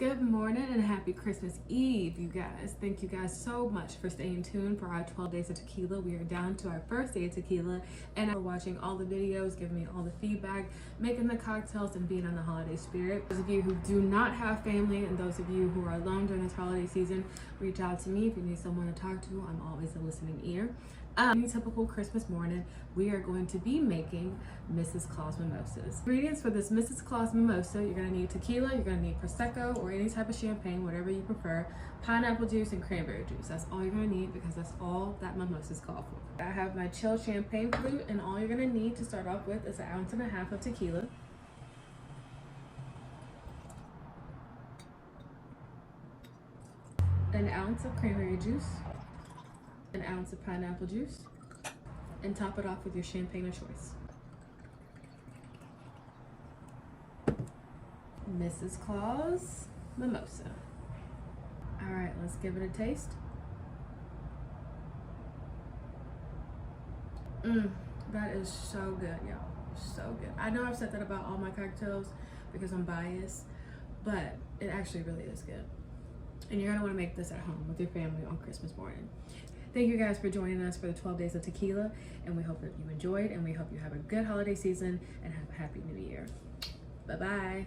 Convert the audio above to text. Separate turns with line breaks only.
Good morning and happy Christmas Eve, you guys. Thank you guys so much for staying tuned for our 12 days of tequila. We are down to our first day of tequila and we're watching all the videos, giving me all the feedback, making the cocktails, and being on the holiday spirit. Those of you who do not have family and those of you who are alone during this holiday season, reach out to me if you need someone to talk to. I'm always a listening ear. Any typical Christmas morning, we are going to be making Mrs.Claus Mimosas. Ingredients for this Mrs.Claus Mimosa: you're going to need tequila, you're going to need Prosecco or any type of champagne, whatever you prefer, pineapple juice, and cranberry juice. That's all you're going to need because that's all that mimosas call for. I have my chilled champagne flute, and all you're going to need to start off with is 1.5 ounces of tequila, an ounce of cranberry juice, an ounce of pineapple juice, and top it off with your champagne of choice. Mrs.Claus Mimosa. All right, let's give it a taste. That is so good, y'all. So good. I know I've said that about all my cocktails because I'm biased, but it actually really is good. And you're gonna wanna make this at home with your family on Christmas morning. Thank you guys for joining us for the 12 days of tequila, and we hope that you enjoyed, and we hope you have a good holiday season and have a happy new year. Bye-bye.